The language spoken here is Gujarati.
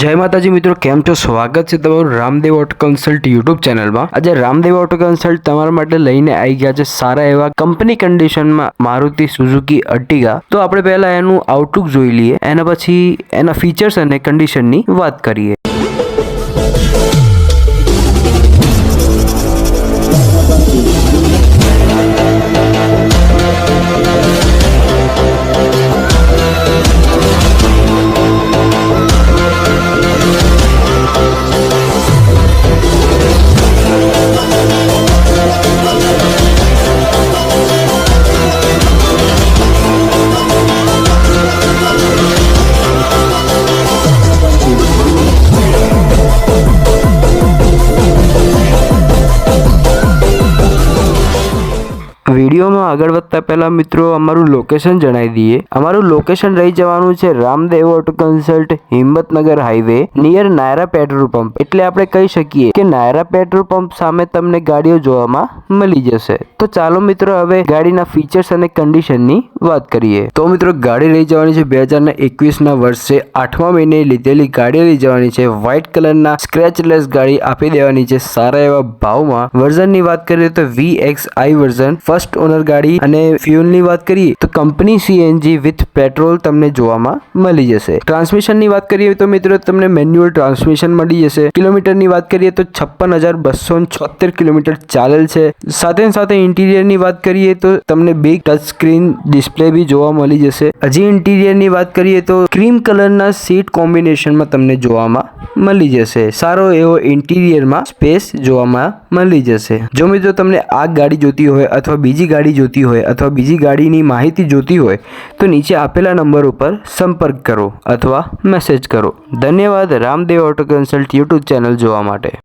જય માતાજી મિત્રો, કેમ છો? સ્વાગત છે તમારું રામદેવ ઓટો કન્સલ્ટ યુટ્યુબ ચેનલમાં। આજે રામદેવ ઓટો કન્સલ્ટ તમારા માટે લઈને આવી ગયા છે સારા એવા કંપની કન્ડિશનમાં મારુતિ સુઝુકી અર્ટિગા। તો આપણે પહેલા એનું આઉટલુક જોઈ લઈએ, એના પછી એના ફીચર્સ અને કન્ડિશનની વાત કરીએ। વિડીયોમાં આગળ વધતા પહેલા મિત્રો અમારું લોકેશન જણાવી દઈએ। અમારું લોકેશન રહી જવાનું છે Ramdev auto consult Himmatnagar highway near Naira petrol pump. એટલે આપણે કહી શકીએ કે નાયરા પેટ્રોલ પંપ સામે તમને ગાડીઓ જોવામાં મળી જશે। તો ચાલો મિત્રો હવે ગાડીના ફીચર્સ અને કન્ડિશનની વાત કરીએ। તો મિત્રો ગાડી રહી જવાની છે 2021ના વર્ષે 8મા મહિને લીધેલી ગાડી રહી જવાની છે। વ્હાઇટ કલરના સ્ક્રેચલેસ ગાડી આપી દેવાની છે સારા એવા ભાવમાં। વર્ઝનની વાત કરીએ તો VXI વર્ઝન ફર્સ્ટ ઓનર ગાડી। અને ફ્યુલની વાત કરીએ તો કંપની CNG વિથ પેટ્રોલ તમને જોવામાં મળી જશે। ટ્રાન્સમિશનની વાત કરીએ તો મિત્રો તમને મેન્યુઅલ ટ્રાન્સમિશન મળી જશે। કિલોમીટરની વાત કરીએ તો 56,276 કિલોમીટર ચાલેલ છે। સાથે ઇન્ટિરિયરની વાત કરીએ તો તમને બિગ ટચ સ્ક્રીન ડિસ્પ્લે બી જોવા મળી જશે। હજી ઇન્ટિરિયરની વાત કરીએ તો ક્રીમ કલરના સીટ કોમ્બિનેશનમાં તમને જોવામાં મળી જશે। સારો એવો ઇન્ટિરિયરમાં સ્પેસ જોવામાં મળી જશે। જો મિત્રો તમને આ ગાડી જોતી હોય અથવા બીજી ગાડી જોતી હોય અથવા બીજી ગાડીની માહિતી જોતી હોય તો નીચે આપેલા નંબર ઉપર સંપર્ક કરો અથવા મેસેજ કરો। ધન્યવાદ Ramdev auto consult YouTube channel જોવા માટે।